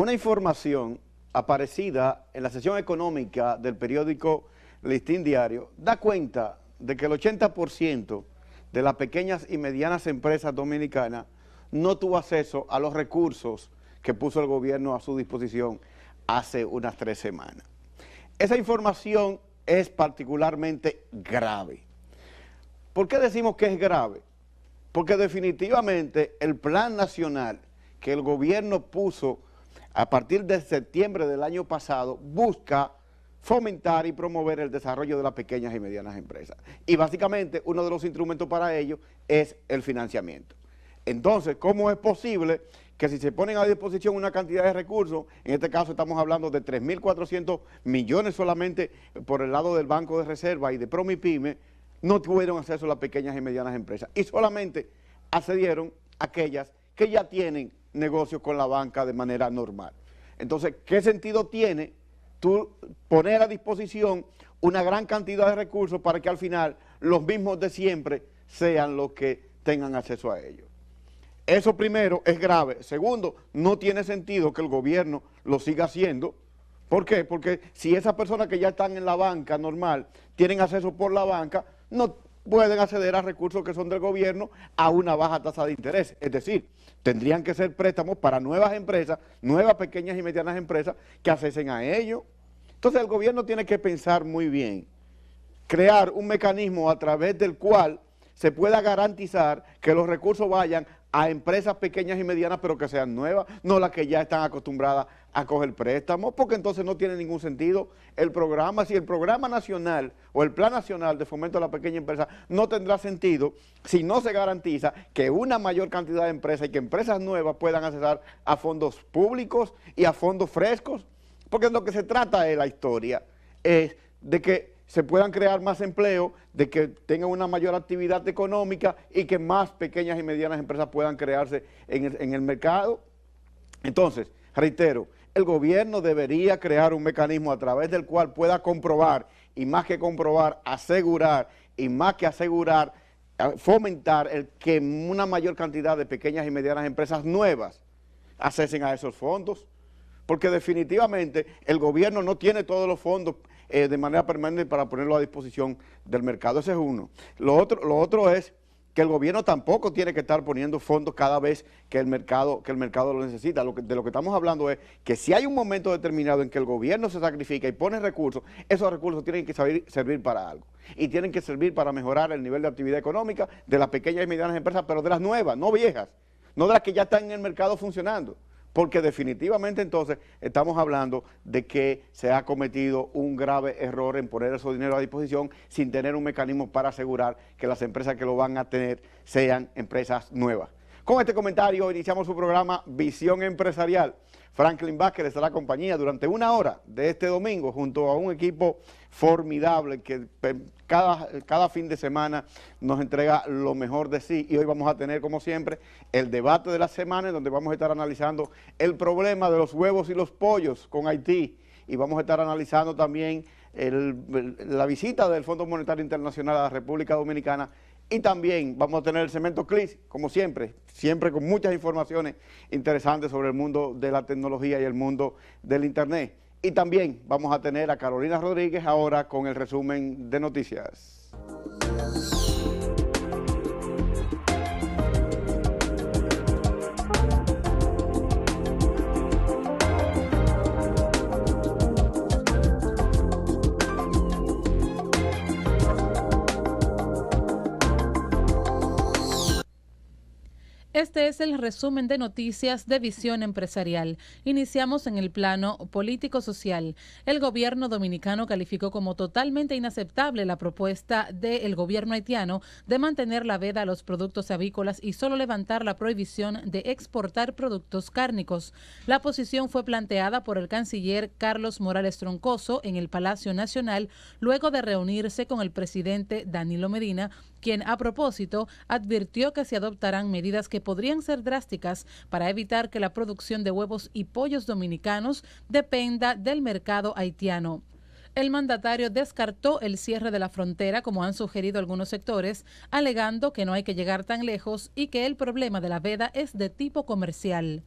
una información aparecida en la sección económica del periódico Listín Diario da cuenta de que el 80% de las pequeñas y medianas empresas dominicanas no tuvo acceso a los recursos que puso el gobierno a su disposición hace unas 3 semanas. Esa información es particularmente grave. ¿Por qué decimos que es grave? Porque definitivamente el plan nacional que el gobierno puso a partir de septiembre del año pasado busca fomentar y promover el desarrollo de las pequeñas y medianas empresas. Y básicamente uno de los instrumentos para ello es el financiamiento. Entonces, ¿cómo es posible que si se ponen a disposición una cantidad de recursos, en este caso estamos hablando de 3.400 millones solamente por el lado del Banco de Reserva y de Promipyme, no tuvieron acceso a las pequeñas y medianas empresas y solamente accedieron aquellas que ya tienen negocios con la banca de manera normal? Entonces, ¿qué sentido tiene tú poner a disposición una gran cantidad de recursos para que al final los mismos de siempre sean los que tengan acceso a ellos? Eso primero es grave. Segundo, no tiene sentido que el gobierno lo siga haciendo. ¿Por qué? Porque si esas personas que ya están en la banca normal tienen acceso por la banca, no pueden acceder a recursos que son del gobierno a una baja tasa de interés. Es decir, tendrían que ser préstamos para nuevas empresas, nuevas pequeñas y medianas empresas que accesen a ello. Entonces el gobierno tiene que pensar muy bien, crear un mecanismo a través del cual se pueda garantizar que los recursos vayan a empresas pequeñas y medianas, pero que sean nuevas, no las que ya están acostumbradas a coger préstamos, porque entonces no tiene ningún sentido el programa. Si el programa nacional o el plan nacional de fomento a la pequeña empresa no tendrá sentido si no se garantiza que una mayor cantidad de empresas y que empresas nuevas puedan acceder a fondos públicos y a fondos frescos, porque lo que se trata de la historia es de que se puedan crear más empleo, de que tengan una mayor actividad económica y que más pequeñas y medianas empresas puedan crearse en el mercado. Entonces, reitero, el gobierno debería crear un mecanismo a través del cual pueda comprobar, y más que comprobar, asegurar, y más que asegurar, fomentar el que una mayor cantidad de pequeñas y medianas empresas nuevas accesen a esos fondos, porque definitivamente el gobierno no tiene todos los fondos de manera permanente para ponerlo a disposición del mercado. Ese es uno. Lo otro es que el gobierno tampoco tiene que estar poniendo fondos cada vez que el mercado lo necesita. De lo que estamos hablando es que si hay un momento determinado en que el gobierno se sacrifica y pone recursos, esos recursos tienen que servir para algo. Y tienen que servir para mejorar el nivel de actividad económica de las pequeñas y medianas empresas, pero de las nuevas, no viejas, no de las que ya están en el mercado funcionando. Porque definitivamente entonces estamos hablando de que se ha cometido un grave error en poner esos dinero a disposición sin tener un mecanismo para asegurar que las empresas que lo van a tener sean empresas nuevas. Con este comentario iniciamos su programa Visión Empresarial. Franklin Vázquez estará la compañía durante 1 hora de este domingo junto a un equipo formidable que cada fin de semana nos entrega lo mejor de sí, y hoy vamos a tener como siempre el debate de la semana en donde vamos a estar analizando el problema de los huevos y los pollos con Haití, y vamos a estar analizando también la visita del Fondo Monetario Internacional a la República Dominicana. Y también vamos a tener el segmento CLIS, como siempre con muchas informaciones interesantes sobre el mundo de la tecnología y el mundo del Internet. Y también vamos a tener a Carolina Rodríguez ahora con el resumen de noticias. Este es el resumen de noticias de Visión Empresarial. Iniciamos en el plano político-social. El gobierno dominicano calificó como totalmente inaceptable la propuesta del gobierno haitiano de mantener la veda a los productos avícolas y solo levantar la prohibición de exportar productos cárnicos. La posición fue planteada por el canciller Carlos Morales Troncoso en el Palacio Nacional luego de reunirse con el presidente Danilo Medina, quien a propósito advirtió que se adoptarán medidas que podrían ser drásticas para evitar que la producción de huevos y pollos dominicanos dependa del mercado haitiano. El mandatario descartó el cierre de la frontera, como han sugerido algunos sectores, alegando que no hay que llegar tan lejos y que el problema de la veda es de tipo comercial.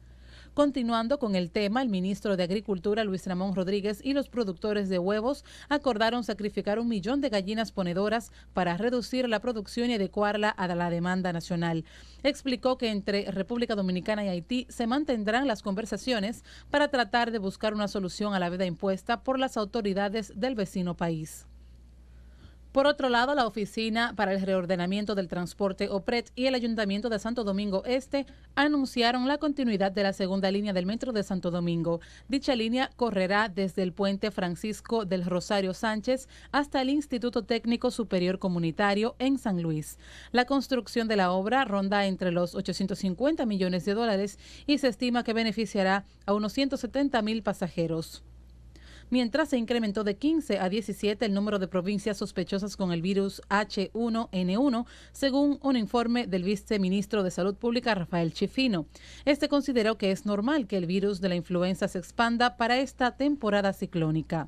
Continuando con el tema, el ministro de Agricultura, Luis Ramón Rodríguez, y los productores de huevos acordaron sacrificar 1 millón de gallinas ponedoras para reducir la producción y adecuarla a la demanda nacional. Explicó que entre República Dominicana y Haití se mantendrán las conversaciones para tratar de buscar una solución a la veda impuesta por las autoridades del vecino país. Por otro lado, la Oficina para el Reordenamiento del Transporte, OPRET, y el Ayuntamiento de Santo Domingo Este anunciaron la continuidad de la segunda línea del Metro de Santo Domingo. Dicha línea correrá desde el puente Francisco del Rosario Sánchez hasta el Instituto Técnico Superior Comunitario en San Luis. La construcción de la obra ronda entre los 850 millones de dólares y se estima que beneficiará a unos 170,000 pasajeros. Mientras se incrementó de 15 a 17 el número de provincias sospechosas con el virus H1N1, según un informe del viceministro de Salud Pública, Rafael Chifino. Este consideró que es normal que el virus de la influenza se expanda para esta temporada ciclónica.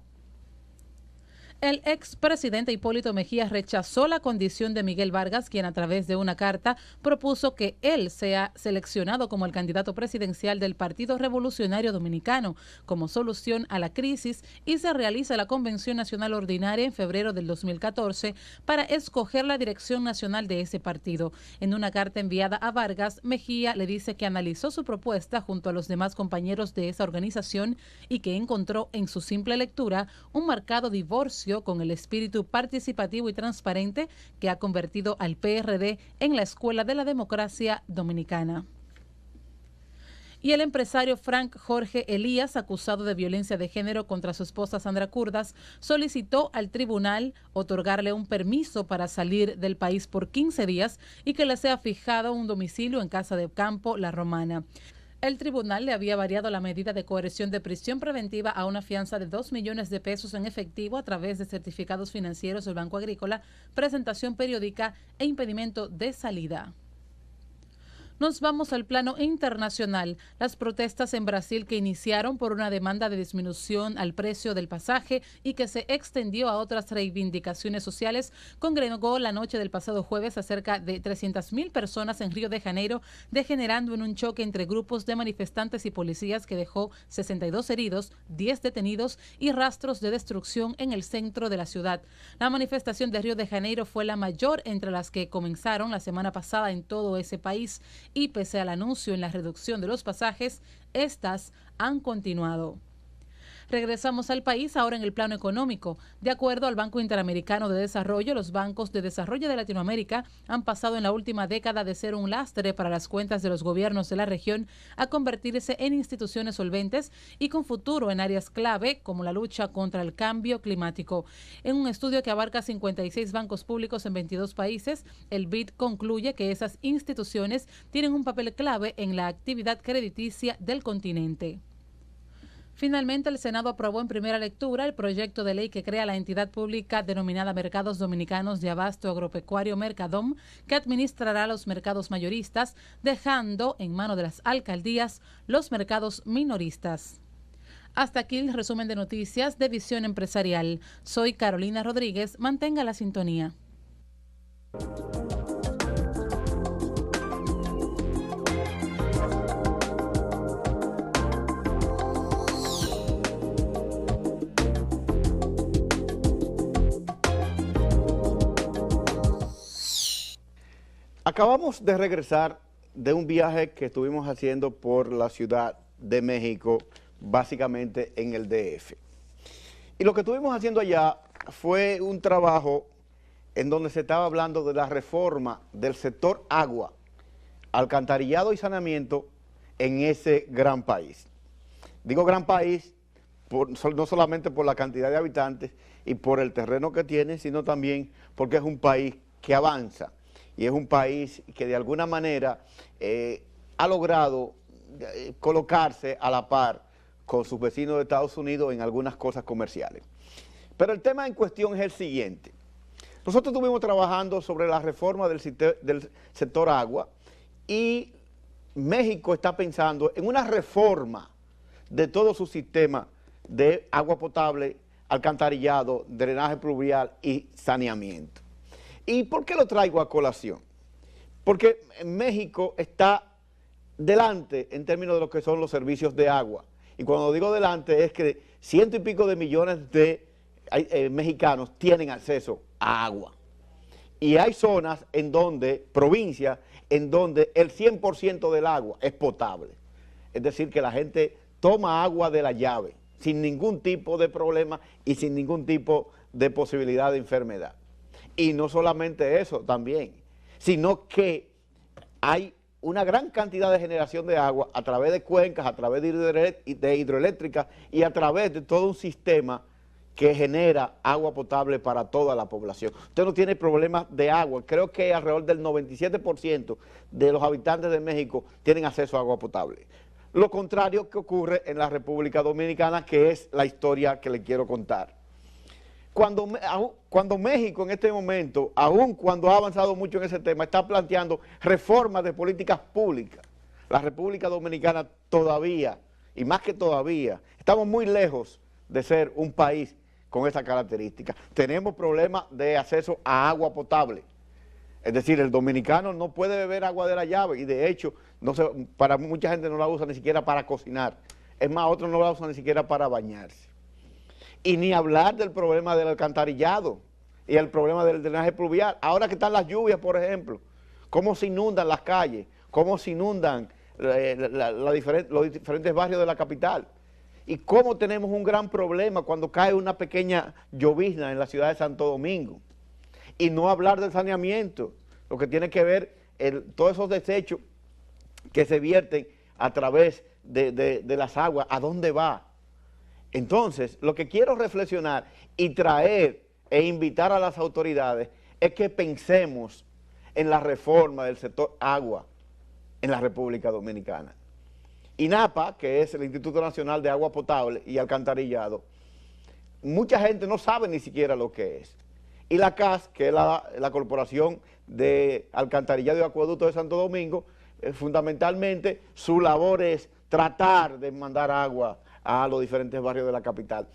El expresidente Hipólito Mejía rechazó la condición de Miguel Vargas, quien a través de una carta propuso que él sea seleccionado como el candidato presidencial del Partido Revolucionario Dominicano como solución a la crisis y se realiza la Convención Nacional Ordinaria en febrero del 2014 para escoger la dirección nacional de ese partido. En una carta enviada a Vargas, Mejía le dice que analizó su propuesta junto a los demás compañeros de esa organización y que encontró en su simple lectura un marcado divorcio con el espíritu participativo y transparente que ha convertido al PRD en la escuela de la democracia dominicana. Y el empresario Frank Jorge Elías, acusado de violencia de género contra su esposa Sandra Curdas, solicitó al tribunal otorgarle un permiso para salir del país por 15 días y que le sea fijado un domicilio en Casa de Campo, La Romana. El tribunal le había variado la medida de coerción de prisión preventiva a una fianza de 2 millones de pesos en efectivo a través de certificados financieros del Banco Agrícola, presentación periódica e impedimento de salida. Nos vamos al plano internacional. Las protestas en Brasil que iniciaron por una demanda de disminución al precio del pasaje y que se extendió a otras reivindicaciones sociales congregó la noche del pasado jueves a cerca de 300,000 personas en Río de Janeiro, degenerando en un choque entre grupos de manifestantes y policías que dejó 62 heridos, 10 detenidos y rastros de destrucción en el centro de la ciudad. La manifestación de Río de Janeiro fue la mayor entre las que comenzaron la semana pasada en todo ese país. Y pese al anuncio en la reducción de los pasajes, estas han continuado. Regresamos al país ahora en el plano económico. De acuerdo al Banco Interamericano de Desarrollo, los bancos de desarrollo de Latinoamérica han pasado en la última década de ser un lastre para las cuentas de los gobiernos de la región a convertirse en instituciones solventes y con futuro en áreas clave como la lucha contra el cambio climático. En un estudio que abarca 56 bancos públicos en 22 países, el BID concluye que esas instituciones tienen un papel clave en la actividad crediticia del continente. Finalmente, el Senado aprobó en primera lectura el proyecto de ley que crea la entidad pública denominada Mercados Dominicanos de Abasto Agropecuario Mercadom, que administrará los mercados mayoristas, dejando en manos de las alcaldías los mercados minoristas. Hasta aquí el resumen de noticias de Visión Empresarial. Soy Carolina Rodríguez. Mantenga la sintonía. Acabamos de regresar de un viaje que estuvimos haciendo por la Ciudad de México, básicamente en el DF. Y lo que estuvimos haciendo allá fue un trabajo en donde se estaba hablando de la reforma del sector agua, alcantarillado y saneamiento en ese gran país. Digo gran país no solamente por la cantidad de habitantes y por el terreno que tiene, sino también porque es un país que avanza. Y es un país que de alguna manera ha logrado colocarse a la par con sus vecinos de Estados Unidos en algunas cosas comerciales. Pero el tema en cuestión es el siguiente. Nosotros estuvimos trabajando sobre la reforma del sector agua y México está pensando en una reforma de todo su sistema de agua potable, alcantarillado, drenaje pluvial y saneamiento. ¿Y por qué lo traigo a colación? Porque México está delante en términos de lo que son los servicios de agua. Y cuando digo delante es que 100 y pico de millones de mexicanos tienen acceso a agua. Y hay zonas en donde, provincias, en donde el 100% del agua es potable. Es decir, que la gente toma agua de la llave, sin ningún tipo de problema y sin ningún tipo de posibilidad de enfermedad. Y no solamente eso también, sino que hay una gran cantidad de generación de agua a través de cuencas, a través de hidroeléctricas y a través de todo un sistema que genera agua potable para toda la población. Usted no tiene problemas de agua. Creo que alrededor del 97% de los habitantes de México tienen acceso a agua potable. Lo contrario que ocurre en la República Dominicana, que es la historia que le quiero contar. Cuando México en este momento, aun cuando ha avanzado mucho en ese tema, está planteando reformas de políticas públicas, la República Dominicana todavía, y más que todavía, estamos muy lejos de ser un país con esa característica. Tenemos problemas de acceso a agua potable. Es decir, el dominicano no puede beber agua de la llave y de hecho, para mucha gente no la usa ni siquiera para cocinar. Es más, otros no la usan ni siquiera para bañarse. Y ni hablar del problema del alcantarillado y el problema del drenaje pluvial. Ahora que están las lluvias, por ejemplo, cómo se inundan las calles, cómo se inundan los diferentes barrios de la capital. Y cómo tenemos un gran problema cuando cae una pequeña llovizna en la ciudad de Santo Domingo. Y no hablar del saneamiento, lo que tiene que ver todos esos desechos que se vierten a través de las aguas, ¿a dónde va? Entonces, lo que quiero reflexionar y traer e invitar a las autoridades es que pensemos en la reforma del sector agua en la República Dominicana. INAPA, que es el Instituto Nacional de Agua Potable y Alcantarillado, mucha gente no sabe ni siquiera lo que es. Y la CAS, que es la Corporación de Alcantarillado y Acueducto de Santo Domingo, fundamentalmente su labor es tratar de mandar agua a los diferentes barrios de la capital,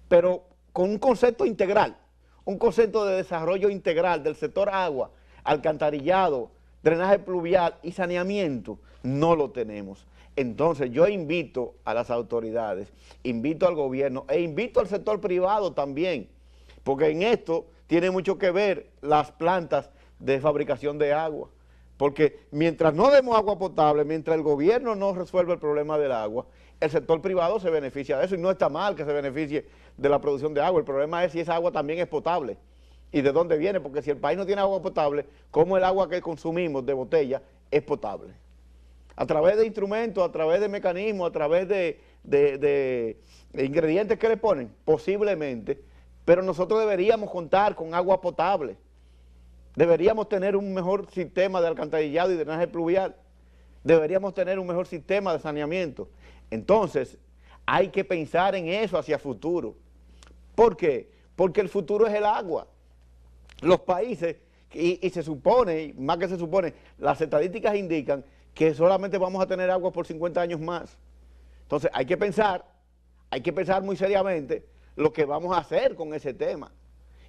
pero con un concepto integral, un concepto de desarrollo integral del sector agua, alcantarillado, drenaje pluvial y saneamiento, no lo tenemos. Entonces yo invito a las autoridades, invito al gobierno e invito al sector privado también, porque en esto tiene mucho que ver las plantas de fabricación de agua, porque mientras no demos agua potable, mientras el gobierno no resuelva el problema del agua, el sector privado se beneficia de eso y no está mal que se beneficie de la producción de agua. El problema es si esa agua también es potable y de dónde viene, porque si el país no tiene agua potable, ¿cómo el agua que consumimos de botella es potable? A través de instrumentos, a través de mecanismos, a través de ingredientes que le ponen, posiblemente, pero nosotros deberíamos contar con agua potable. Deberíamos tener un mejor sistema de alcantarillado y drenaje pluvial. Deberíamos tener un mejor sistema de saneamiento. Entonces, hay que pensar en eso hacia futuro. ¿Por qué? Porque el futuro es el agua. Los países, y se supone, más que se supone, las estadísticas indican que solamente vamos a tener agua por 50 años más. Entonces, hay que pensar muy seriamente lo que vamos a hacer con ese tema.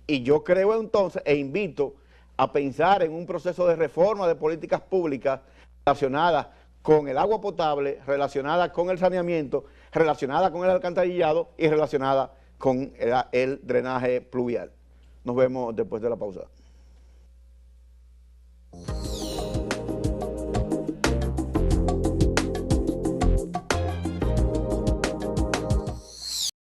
Y yo creo entonces, e invito a pensar en un proceso de reforma de políticas públicas relacionadas con el agua potable, relacionada con el saneamiento, relacionada con el alcantarillado y relacionada con el drenaje pluvial. Nos vemos después de la pausa.